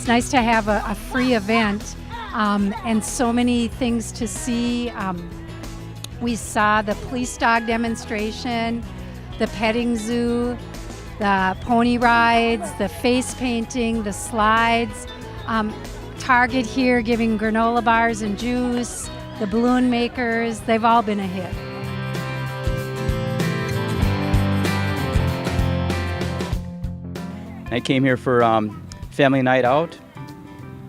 it's nice to have a free event and so many things to see. We saw the police dog demonstration, the petting zoo, the pony rides, the face painting, the slides. Target here giving granola bars and juice, the balloon makers, they've all been a hit. I came here for family night out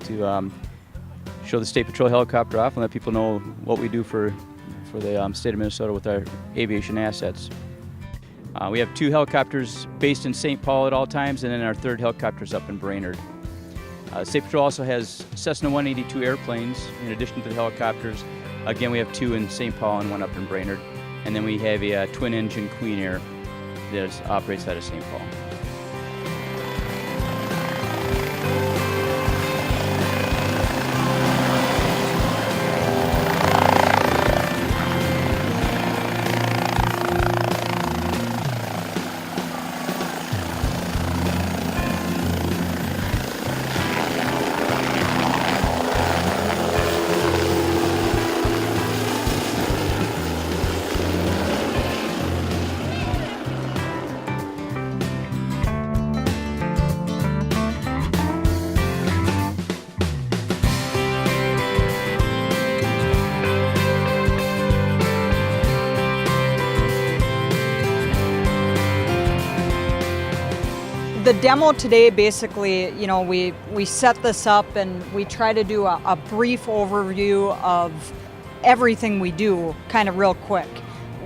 to show the State Patrol helicopter off and let people know what we do for the state of Minnesota with our aviation assets. We have 2 helicopters based in St. Paul at all times, and then our 3rd helicopter is up in Brainerd. State Patrol also has Cessna 182 airplanes in addition to the helicopters. Again, we have 2 in St. Paul and 1 up in Brainerd. And then we have a twin-engine Queen Air that operates out of St. Paul. The demo today, basically, we set this up and we try to do a brief overview of everything we do, kind of real quick.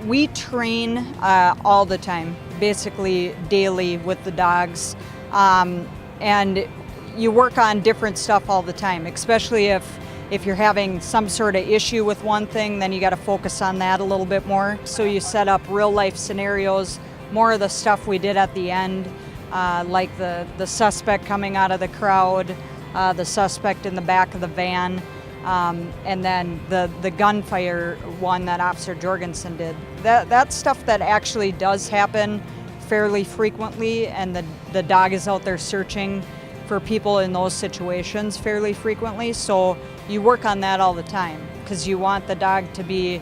We train all the time, basically daily with the dogs, and you work on different stuff all the time, especially if you're having some sort of issue with one thing, then you got to focus on that a little bit more. So you set up real life scenarios, more of the stuff we did at the end. Like the suspect coming out of the crowd, the suspect in the back of the van, and then the gunfire one that Officer Jorgensen did. That's stuff that actually does happen fairly frequently, and the dog is out there searching for people in those situations fairly frequently. So you work on that all the time because you want the dog to be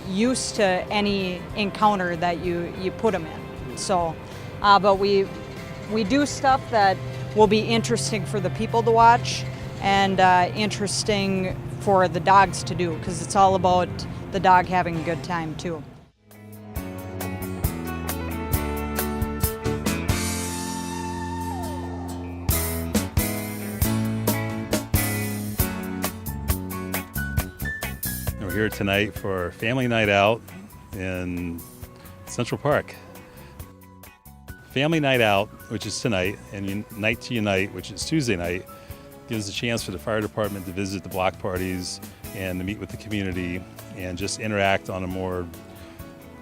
used to any encounter that you put him in. So. But we do stuff that will be interesting for the people to watch and interesting for the dogs to do, because it's all about the dog having a good time too. We're here tonight for family night out in Central Park. Family Night Out, which is tonight, and Night to Unite, which is Tuesday night, gives a chance for the fire department to visit the block parties and to meet with the community and just interact on a more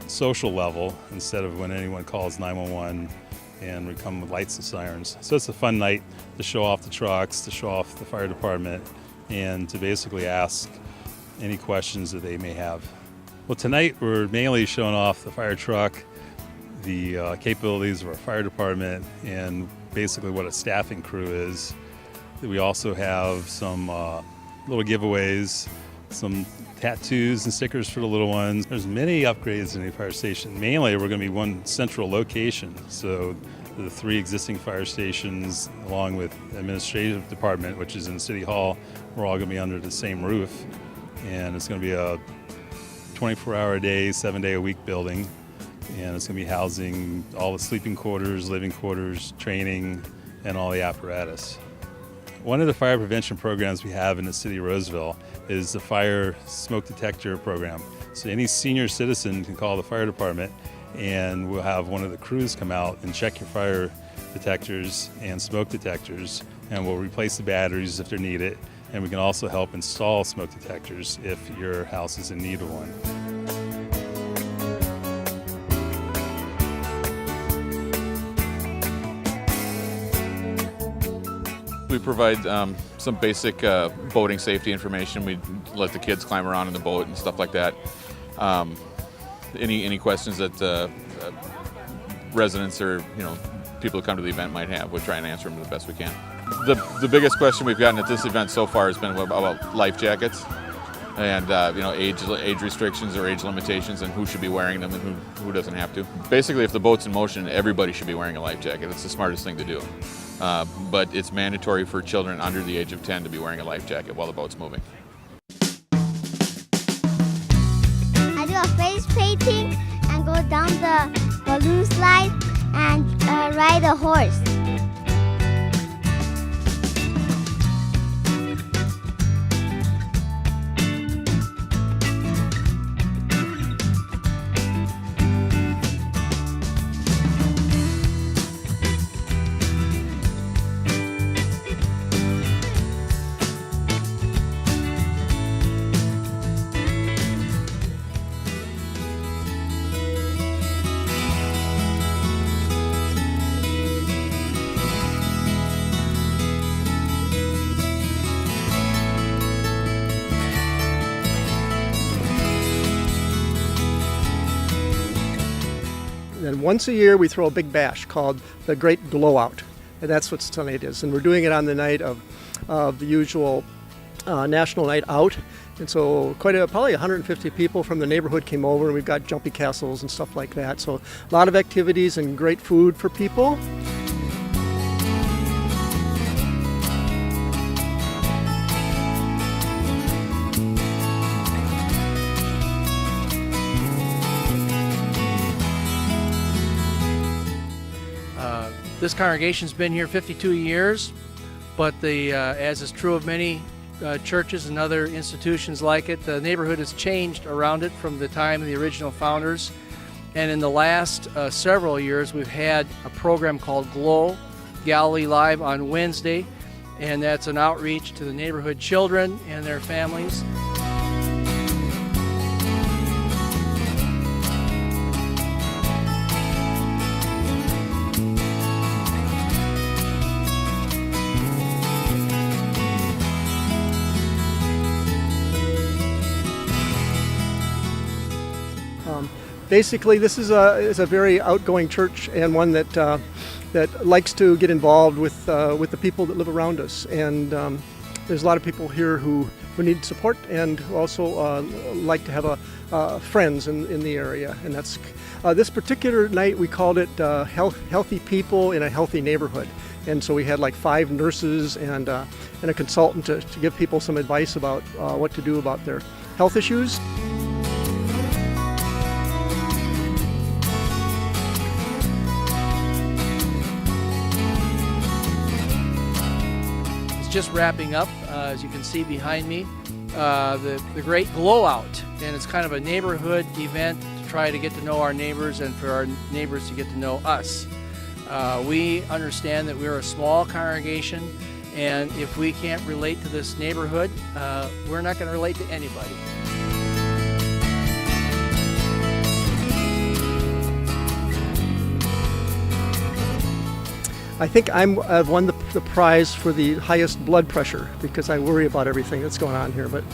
social level instead of when anyone calls 911 and we come with lights and sirens. So it's a fun night to show off the trucks, to show off the fire department, and to basically ask any questions that they may have. Well, tonight we're mainly showing off the fire truck, the capabilities of our fire department, and basically what a staffing crew is. We also have some little giveaways, some tattoos and stickers for the little ones. There's many upgrades in the fire station. Mainly we're going to be one central location, so the 3 existing fire stations along with the administrative department, which is in City Hall, we're all going to be under the same roof, and it's going to be a 24-hour-a-day, 7-day-a-week building. And it's going to be housing all the sleeping quarters, living quarters, training, and all the apparatus. One of the fire prevention programs we have in the city of Roseville is the fire smoke detector program. So any senior citizen can call the fire department and we'll have one of the crews come out and check your fire detectors and smoke detectors, and we'll replace the batteries if they're needed. And we can also help install smoke detectors if your house is in need of one. We provide some basic boating safety information. We let the kids climb around in the boat and stuff like that. Any questions that residents or people who come to the event might have, we'll try and answer them the best we can. The biggest question we've gotten at this event so far has been about life jackets, and age restrictions or age limitations, and who should be wearing them and who doesn't have to. Basically, if the boat's in motion, everybody should be wearing a life jacket. It's the smartest thing to do. But it's mandatory for children under the age of 10 to be wearing a life jacket while the boat's moving. I do a face painting and go down the balloon slide and ride a horse. And once a year we throw a big bash called the Great Blowout, and that's what tonight is. And we're doing it on the night of the usual National Night Out. And so probably 150 people from the neighborhood came over, and we've got jumpy castles and stuff like that. So a lot of activities and great food for people. This congregation's been here 52 years, but as is true of many churches and other institutions like it, the neighborhood has changed around it from the time of the original founders. And in the last several years, we've had a program called GLOW, Galilee Live, on Wednesday, and that's an outreach to the neighborhood children and their families. Basically, this is a very outgoing church, and one that that likes to get involved with the people that live around us. And there's a lot of people here who need support, and who also like to have friends in the area. And that's this particular night we called it Healthy People in a Healthy Neighborhood. And so we had like 5 nurses and a consultant to give people some advice about what to do about their health issues. Just wrapping up, as you can see behind me, the Great Glow Out, and it's kind of a neighborhood event to try to get to know our neighbors and for our neighbors to get to know us. We understand that we're a small congregation, and if we can't relate to this neighborhood, we're not going to relate to anybody. I think I've won the prize for the highest blood pressure, because I worry about everything that's going on here. But